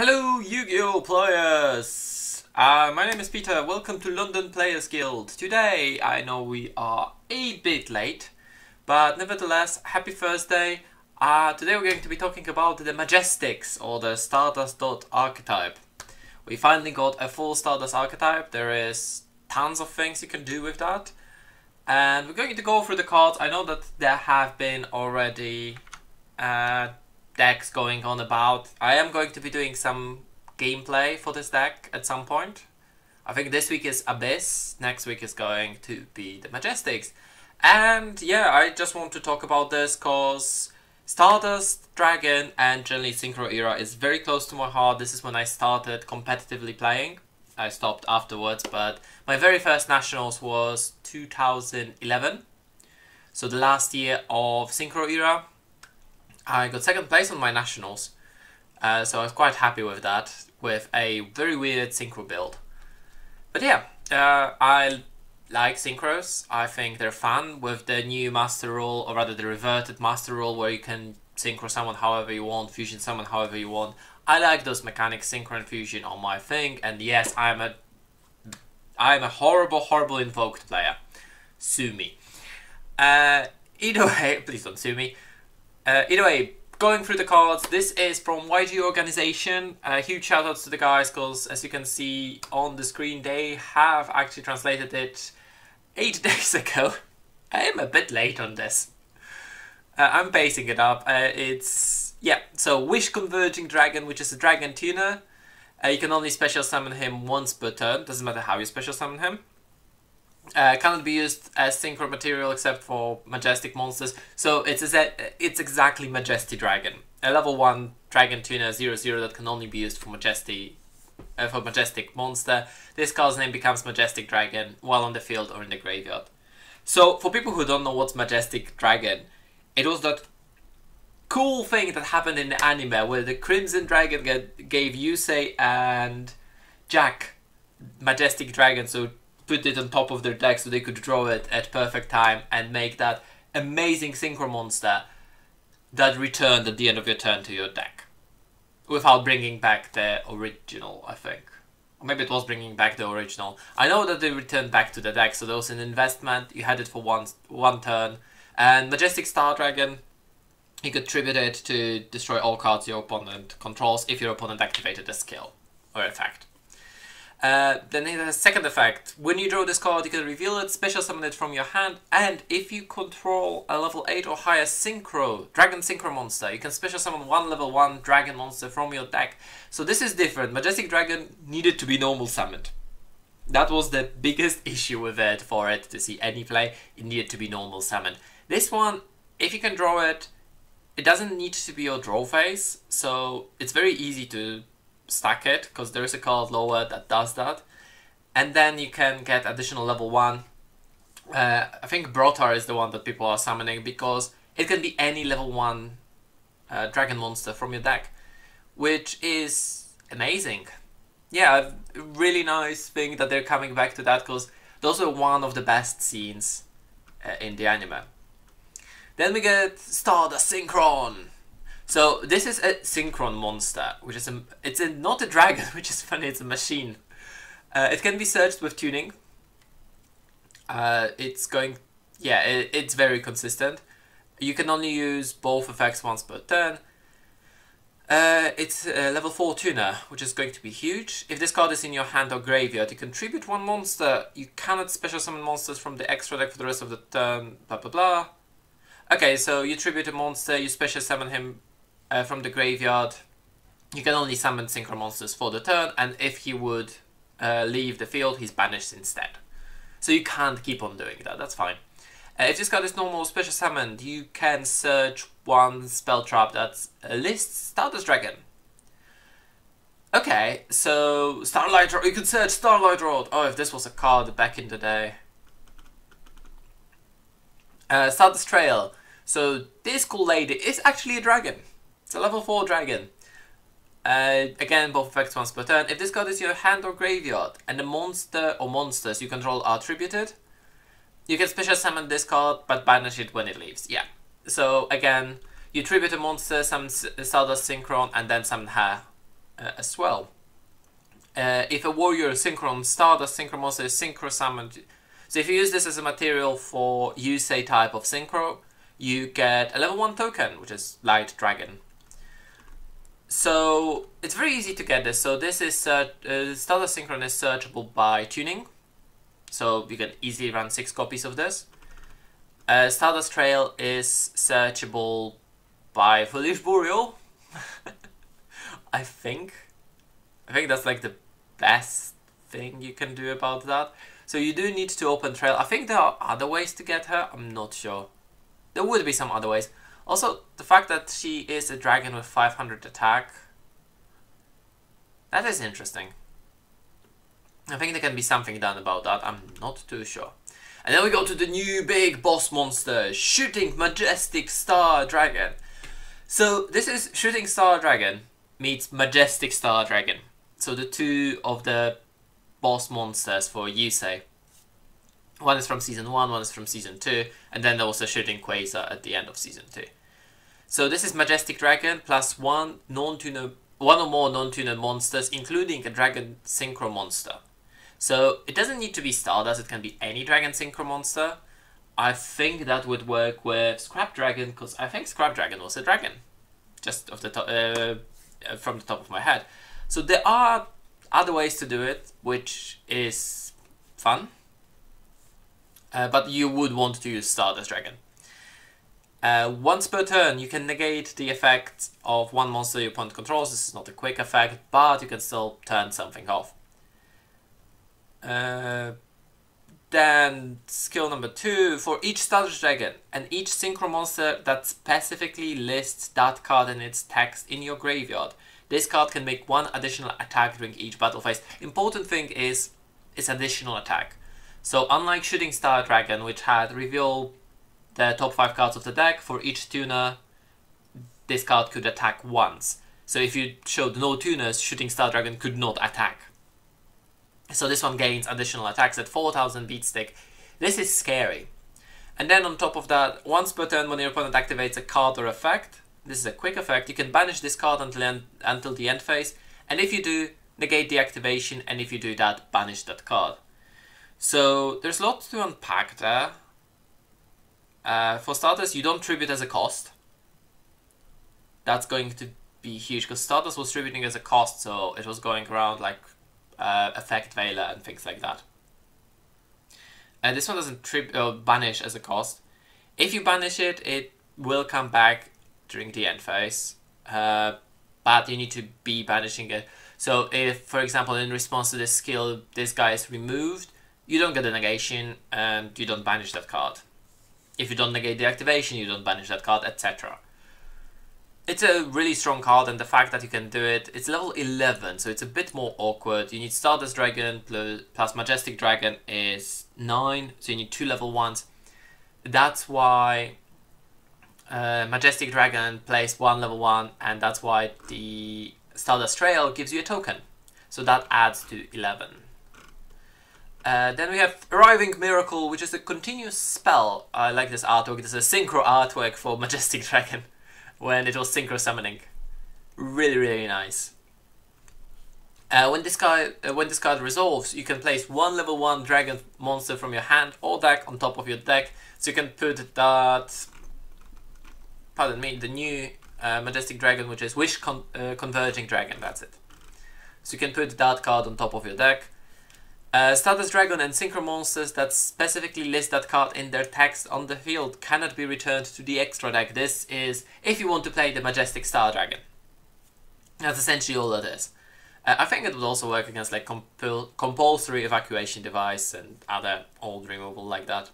Hello Yu-Gi-Oh players! My name is Peter, welcome to London Players Guild. Today, I know we are a bit late, but nevertheless, happy Thursday. Today we're going to be talking about the Majestics, or the Stardust archetype. We finally got a full Stardust archetype. There is tons of things you can do with that. And we're going to go through the cards. I know that there have been already decks going on about. I am going to be doing some gameplay for this deck at some point. I think this week is Abyss, next week is going to be the Majestics. And yeah, I just want to talk about this because Stardust, Dragon and generally Synchro era is very close to my heart. This is when I started competitively playing. I stopped afterwards, but my very first Nationals was 2011. So the last year of Synchro era. I got second place on my Nationals, so I was quite happy with that, with a very weird Synchro build. But yeah, I like Synchros. I think they're fun with the new Master Rule, or rather the reverted Master Rule, where you can Synchro summon however you want, Fusion summon however you want. I like those mechanics, Synchro and Fusion on my thing, and yes, I'm a horrible invoked player. Sue me. Either way, please don't sue me. Either way, going through the cards, this is from YG Organization. Huge shout outs to the guys, because as you can see on the screen, they have actually translated it 8 days ago. I am a bit late on this. I'm pacing it up. So Wish Converging Dragon, which is a Dragon Tuner. You can only special summon him once per turn, doesn't matter how you special summon him. Cannot be used as Synchro material except for Majestic monsters, so it's exactly Majestic Dragon. A level 1 Dragon Tuner 0/0 that can only be used for Majestic monster. This card's name becomes Majestic Dragon while on the field or in the graveyard. So for people who don't know what's Majestic Dragon, it was that cool thing that happened in the anime where the Crimson Dragon gave Yusei and Jack Majestic Dragon, so put it on top of their deck so they could draw it at perfect time and make that amazing Synchro monster that returned at the end of your turn to your deck. Without bringing back the original, I think. Or maybe it was bringing back the original. I know that they returned back to the deck, so there was an investment, you had it for one turn. And Majestic Star Dragon, you could tribute it to destroy all cards your opponent controls if your opponent activated a skill or effect. Then it has a second effect. When you draw this card, you can reveal it, special summon it from your hand, and if you control a level 8 or higher Dragon Synchro monster, you can special summon one level 1 Dragon monster from your deck. So this is different. Majestic Dragon needed to be normal summoned. That was the biggest issue with it, for it to see any play. It needed to be normal summoned. This one, if you can draw it, it doesn't need to be your draw phase, so it's very easy to stack it, because there is a card lower that does that, and then you can get additional level 1. I think Brotar is the one that people are summoning, because it can be any level 1 dragon monster from your deck, which is amazing. Yeah, a really nice thing that they're coming back to that, because those are one of the best scenes in the anime. Then we get Stardust Syncron. So this is a Syncron monster, which is not a dragon, which is funny, it's a machine. It can be searched with tuning. It's very consistent. You can only use both effects once per turn. It's a level 4 tuner, which is going to be huge. If this card is in your hand or graveyard, you can tribute one monster. You cannot special summon monsters from the extra deck for the rest of the turn, blah blah blah. Okay, so you tribute a monster, you special summon him from the graveyard. You can only summon Synchro monsters for the turn, and if he would leave the field, he's banished instead. So you can't keep on doing that, that's fine. If this card is normal special summoned, you can search one spell trap that lists Stardust Dragon. Okay, so Starlight Rod, you can search Starlight Rod. Oh, if this was a card back in the day. Stardust Trail. So this cool lady is actually a dragon. It's a level 4 dragon. Again, both effects once per turn. If this card is your hand or graveyard, and the monster or monsters you control are tributed, you can special summon this card, but banish it when it leaves. Yeah. So again, you tribute a monster, summon Stardust Synchron, and then summon her as well. If a warrior Syncron Stardust Synchro monster is synchro summoned, so if you use this as a material for Yusei type of synchro, you get a level 1 token, which is Light Dragon. So it's very easy to get this. So this is Stardust Synchron is searchable by tuning, so you can easily run 6 copies of this. Stardust Trail is searchable by Foolish Burial. I think that's like the best thing you can do about that. So you do need to open Trail. I think there are other ways to get her. I'm not sure. There would be some other ways. Also, the fact that she is a dragon with 500 attack, that is interesting. I think there can be something done about that. I'm not too sure. And then we go to the new big boss monster, Shooting Majestic Star Dragon. So this is Shooting Star Dragon meets Majestic Star Dragon. So the two of the boss monsters for Yusei. One is from Season 1, one is from Season 2, and then there was a Shooting Quasar at the end of Season 2. So this is Majestic Dragon plus one or more non-tuner monsters, including a Dragon Synchro monster. So it doesn't need to be Stardust, it can be any Dragon Synchro monster. I think that would work with Scrap Dragon, because I think Scrap Dragon was a dragon. Just off the top, from the top of my head. So there are other ways to do it, which is fun. But you would want to use Stardust Dragon. Once per turn, you can negate the effect of one monster your opponent controls. This is not a quick effect, but you can still turn something off. Then skill number 2, for each Stardust Dragon and each Synchro monster that specifically lists that card in its text in your graveyard, this card can make one additional attack during each battle phase. Important thing is its additional attack. So unlike Shooting Star Dragon, which had reveal the top 5 cards of the deck, for each tuner, this card could attack once. So if you showed no tuners, Shooting Star Dragon could not attack. So this one gains additional attacks at 4000 beat stick. This is scary. And then on top of that, once per turn when your opponent activates a card or effect, this is a quick effect, you can banish this card until the end phase, and if you do, negate the activation, and if you do that, banish that card. So there's lots to unpack there. For starters, you don't tribute as a cost. That's going to be huge, because Stardust was tributing as a cost, so it was going around like Effect Veiler and things like that. And this one doesn't banish as a cost. If you banish it, it will come back during the end phase, but you need to be banishing it. So if, for example, in response to this skill, this guy is removed, you don't get a negation and you don't banish that card. If you don't negate the activation, you don't banish that card, etc. It's a really strong card, and the fact that you can do it, it's level 11, so it's a bit more awkward. You need Stardust Dragon plus Majestic Dragon is 9, so you need 2 level 1s. That's why Majestic Dragon plays 1 level 1, and that's why the Stardust Trail gives you a token. So that adds to 11. Then we have Arriving Miracle, which is a continuous spell. I like this artwork. This is a synchro artwork for Majestic Dragon when it was synchro summoning. Really, really nice. When this card resolves, you can place 1 level 1 dragon monster from your hand or deck on top of your deck. So you can put that, pardon me, the new Majestic Dragon, which is Wish Converging Dragon, that's it. So you can put that card on top of your deck. Stardust Dragon and Synchro monsters that specifically list that card in their text on the field cannot be returned to the extra deck. This is if you want to play the Majestic Star Dragon. That's essentially all it is. I think it would also work against like compulsory evacuation device and other old removal like that.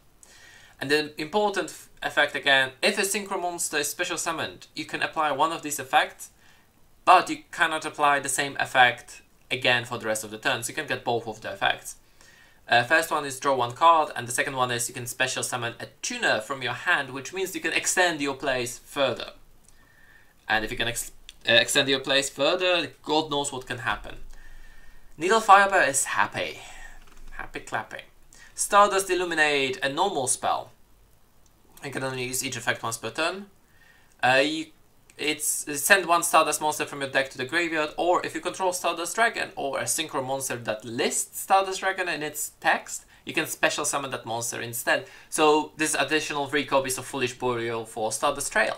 And the important effect again, if a Synchro monster is special summoned, you can apply one of these effects, but you cannot apply the same effect again for the rest of the turn, so you can get both of the effects. First one is draw 1 card, and the second one is you can special summon a tuner from your hand, which means you can extend your plays further. And if you can extend your plays further, God knows what can happen. Needle Firebear is happy. Happy clapping. Stardust Illuminate, a normal spell. You can only use each effect once per turn. it's send one Stardust monster from your deck to the graveyard, or if you control Stardust Dragon or a Syncron monster that lists Stardust Dragon in its text, you can special summon that monster instead. So this additional 3 copies of Foolish Burial for Stardust Trail.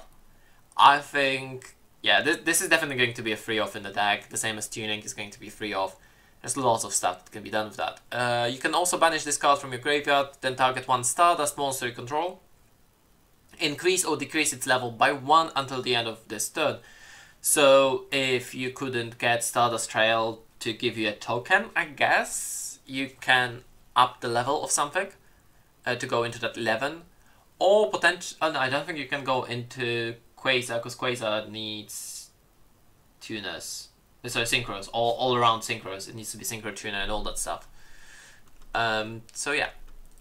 I think, yeah, this is definitely going to be a free off in the deck, the same as Tuning is going to be free off. There's lots of stuff that can be done with that. You can also banish this card from your graveyard, then target one Stardust monster you control. Increase or decrease its level by 1 until the end of this turn. So if you couldn't get Stardust Trail to give you a token, I guess, you can up the level of something to go into that 11. Or potentially, oh no, I don't think you can go into Quasar, because Quasar needs tuners. Sorry, synchros, all around synchros. It needs to be synchro tuner and all that stuff. So yeah.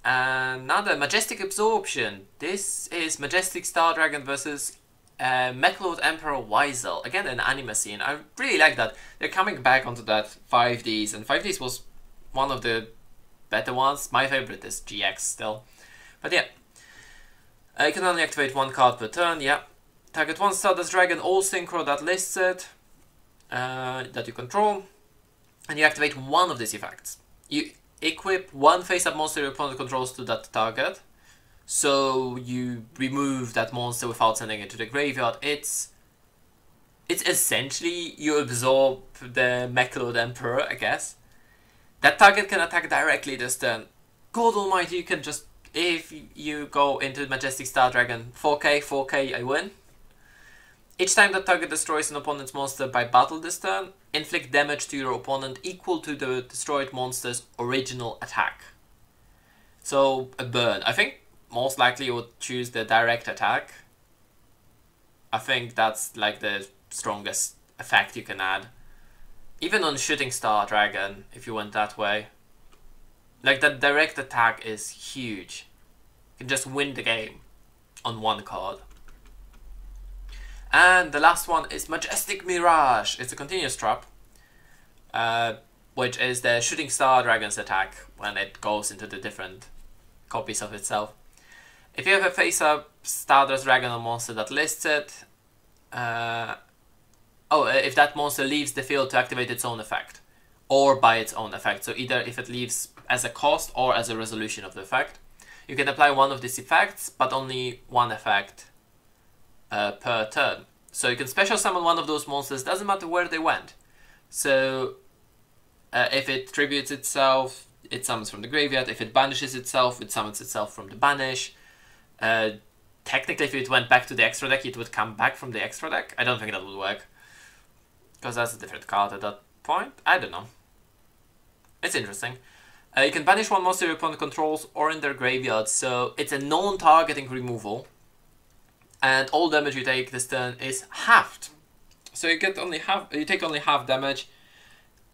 Another Majestic Absorption. This is Majestic Star Dragon versus Mechlord Emperor Weisel. Again, an anime scene. I really like that. They're coming back onto that 5Ds, and 5Ds was one of the better ones. My favorite is GX still. But yeah. You can only activate 1 card per turn, yeah. Target 1 Stardust Dragon or Synchro that lists it, that you control. And you activate one of these effects. You equip 1 face-up monster your opponent controls to that target. So you remove that monster without sending it to the graveyard. It's essentially you absorb the Mechlord Emperor, I guess. That target can attack directly this turn. God almighty, you can just, if you go into Majestic Star Dragon, 4k, I win. Each time that target destroys an opponent's monster by battle this turn, inflict damage to your opponent equal to the destroyed monster's original attack. So, a burn. I think most likely you would choose the direct attack. I think that's like the strongest effect you can add. Even on Shooting Star Dragon, if you went that way. Like, that direct attack is huge. You can just win the game on 1 card. And the last one is Majestic Mirage. It's a continuous trap, which is the Shooting Star Dragon's attack when it goes into the different copies of itself. If you have a face-up Stardust Dragon or monster that lists it, if that monster leaves the field to activate its own effect, or by its own effect, so either if it leaves as a cost or as a resolution of the effect, you can apply one of these effects, but only 1 effect per turn. So you can special summon one of those monsters, doesn't matter where they went. So if it tributes itself, it summons from the graveyard. If it banishes itself, it summons itself from the banish. Technically, if it went back to the extra deck, it would come back from the extra deck. I don't think that would work, because that's a different card at that point. I don't know. It's interesting. You can banish 1 monster your opponent controls or in their graveyard, so it's a non-targeting removal. And all damage you take this turn is halved. So you get only you take only half damage.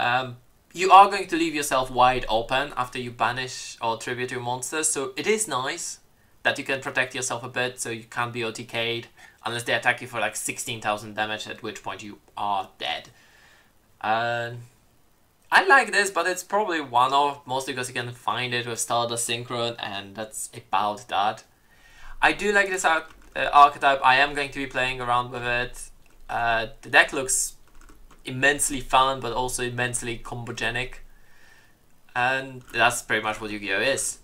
You are going to leave yourself wide open after you banish or tribute your monsters, so it is nice that you can protect yourself a bit, so you can't be OTK'd unless they attack you for like 16,000 damage, at which point you are dead. I like this, but it's probably one-off, mostly because you can find it with Stardust Synchron, and that's about that. I do like this archetype. I am going to be playing around with it. The deck looks immensely fun, but also immensely combogenic. And that's pretty much what Yu-Gi-Oh! Is.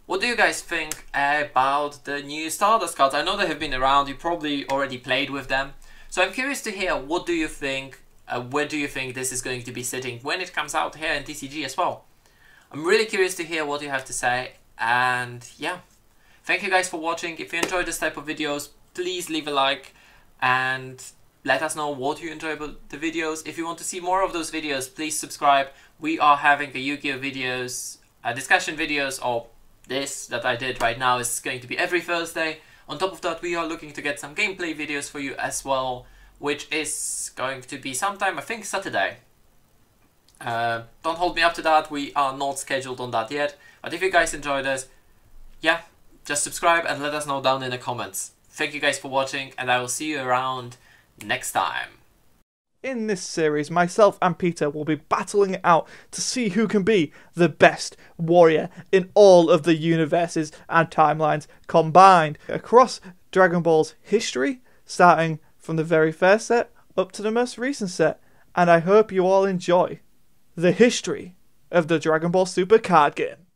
What do you guys think about the new Stardust cards? I know they have been around, you probably already played with them. So I'm curious to hear, what do you think? Where do you think this is going to be sitting when it comes out here in TCG as well? I'm really curious to hear what you have to say. And yeah, thank you guys for watching. If you enjoyed this type of videos, please leave a like and let us know what you enjoy about the videos. If you want to see more of those videos, please subscribe. We are having a Yu-Gi-Oh! Videos, discussion videos, or this that I did right now is going to be every Thursday. On top of that, we are looking to get some gameplay videos for you as well, which is going to be sometime, I think, Saturday. Don't hold me up to that, we are not scheduled on that yet. But if you guys enjoy this, yeah, just subscribe and let us know down in the comments. Thank you guys for watching, and I will see you around next time. In this series, myself and Peter will be battling it out to see who can be the best warrior in all of the universes and timelines combined across Dragon Ball's history, starting from from the very first set up to the most recent set, and I hope you all enjoy the history of the Dragon Ball Super card game.